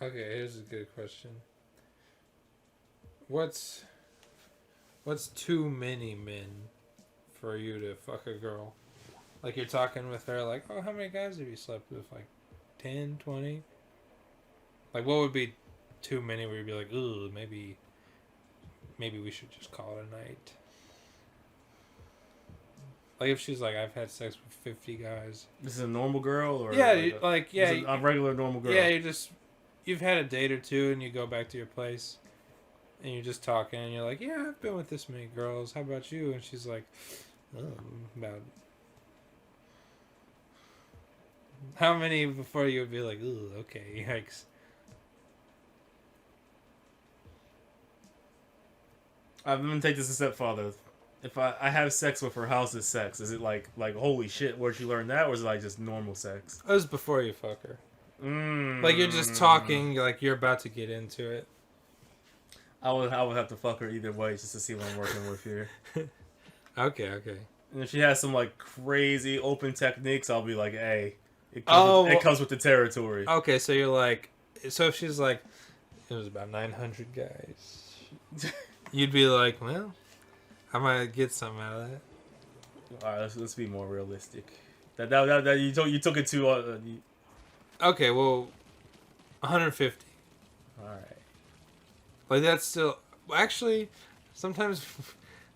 Okay, here's a good question. What's too many men for you to fuck a girl? Like you're talking with her, like, oh, how many guys have you slept with? Like 10, 20? Like what would be too many where you'd be like, ooh, maybe we should just call it a night? Like if she's like, I've had sex with 50 guys. This is a normal girl, or yeah, a regular normal girl. Yeah, you've had a date or two, and you go back to your place, and you're just talking, and you're like, yeah, I've been with this many girls. How about you? And she's like, about how many before you would be like, ooh, okay, yikes. I'm gonna take this a step farther. If I have sex with her, how's this sex? Is it like holy shit, where'd she learn that, or is it like just normal sex? It was before you fuck her. Like you're just talking, like you're about to get into it. I would have to fuck her either way just to see what I'm working with here. Okay. And if she has some like crazy open techniques, I'll be like, hey, it comes with the territory. Okay, so you're like, so if she's like, it was about 900 guys, you'd be like, well, I might get something out of that. All right, let's be more realistic. That you took it to. Okay, well, 150. All right. Like that's still actually sometimes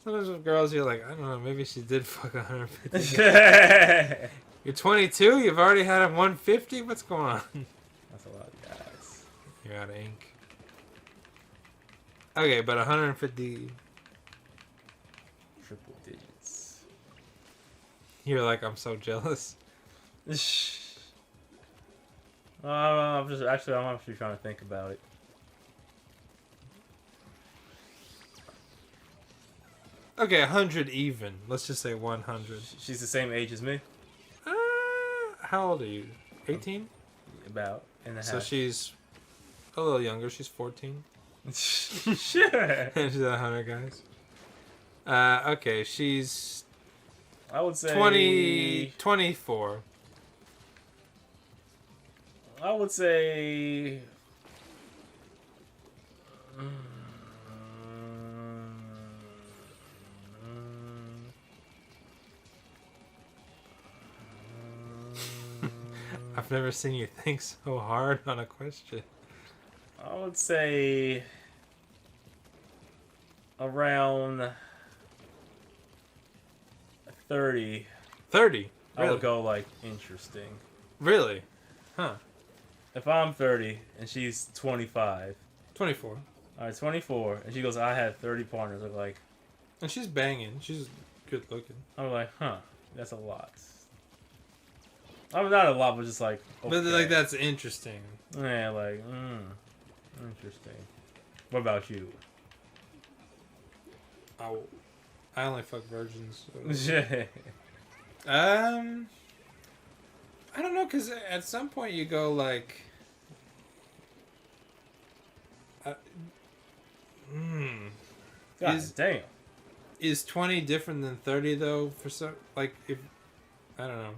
with girls you're like, I don't know, maybe she did fuck 150. You're 22. You've already had a 150. What's going on? That's a lot of guys. You're out of ink. Okay, but 150. Triple digits. You're like, I'm so jealous. I'm actually trying to think about it. Okay, 100 even. Let's just say 100. She's the same age as me. How old are you? 18? About and a half. So she's a little younger. She's 14. Sure. And she's 100 guys. Okay, she's I would say 24. I would say I've never seen you think so hard on a question. I would say around 30. 30? Really? I would go like interesting. Really? Huh. If I'm 30 and she's 25. 24. Alright, 24. And she goes, I had 30 partners. I'm like... And she's banging. She's good looking. I'm like, huh. That's a lot. I mean, not a lot, but just like... Okay. But like, that's interesting. Yeah, like, interesting. What about you? Oh, I only fuck virgins. So. I don't know, because at some point you go like... God damn. Is 20 different than 30 though? For some, like, if I don't know.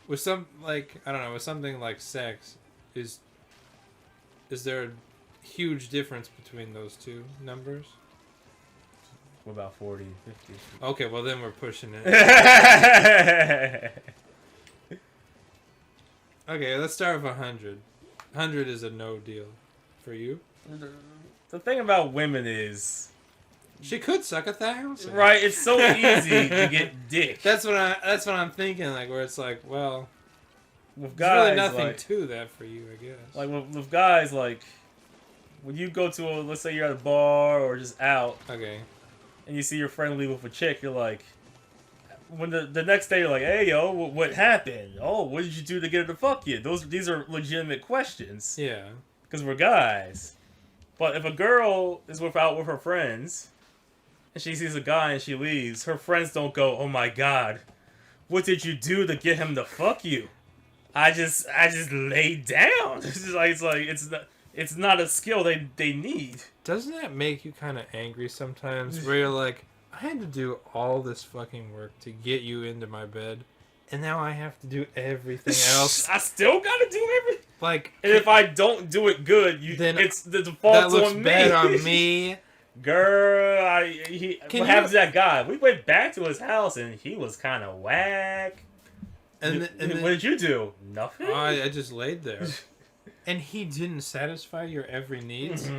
With some, like, I don't know, with something like sex, is there a huge difference between those two numbers? What about 40, 50? Okay, well then we're pushing it. Okay, let's start with 100. 100 is a no deal. For you? The thing about women is... She could suck 1,000. Right, it's so easy to get dick. That's what I'm thinking, like, where it's like, well... With there's guys, really nothing like, to that for you, I guess. Like, with guys, like... When you go to let's say you're at a bar or just out... Okay. And you see your friend leave with a chick, you're like... When the next day you're like, hey, yo, what happened? Oh, what did you do to get her to fuck you? These are legitimate questions. Yeah. Because we're guys. But if a girl is out with her friends, and she sees a guy and she leaves, her friends don't go, oh my god, what did you do to get him to fuck you? I just laid down. It's not a skill they need. Doesn't that make you kind of angry sometimes? Where you're like, I had to do all this fucking work to get you into my bed, and now I have to do everything else. I still gotta do everything. Like, And if I don't do it good, then it's the that default's looks on me. bad on me. Girl, Can what happened to that guy? We went back to his house and he was kind of whack. And What did you do? Nothing. I just laid there, and he didn't satisfy your every needs.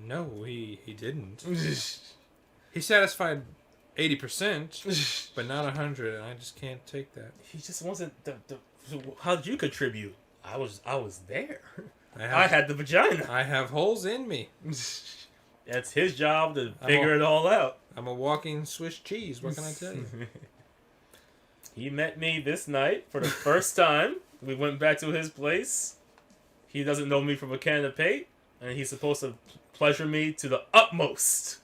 No, he didn't. He satisfied 80%, but not 100, and I just can't take that. He just wasn't how did you contribute? I was there. I I had the vagina. I have holes in me. That's his job to figure it all out. I'm a walking Swiss cheese. What can I tell you? He met me this night for the first time. We went back to his place. He doesn't know me from a can of paint, and he's supposed to pleasure me to the utmost.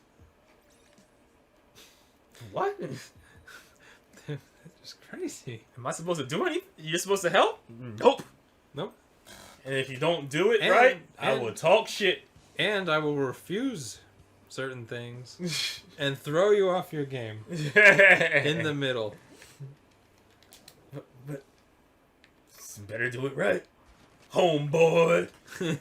What? That's crazy. Am I supposed to do anything? You're supposed to help? Nope. Nope. And if you don't do it right, I will talk shit. And I will refuse certain things and throw you off your game in the middle. But better do it right, homeboy. And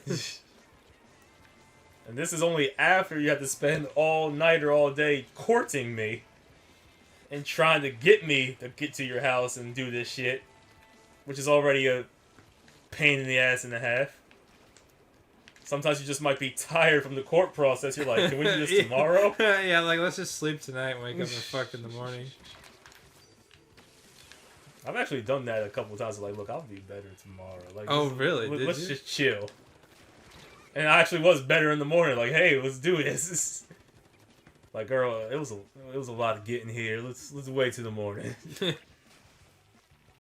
this is only after you have to spend all night or all day courting me and trying to get me to get to your house and do this shit, which is already a pain in the ass and a half. Sometimes you just might be tired from the court process. You're like, can we do this tomorrow? Yeah, like, let's just sleep tonight and wake up and fuck in the morning. I've actually done that a couple times. Like, look, I'll be better tomorrow. Like, oh, really? Let's just chill. And I actually was better in the morning. Like, hey, let's do this. Like, girl, it was a lot of getting here. Let's wait till the morning.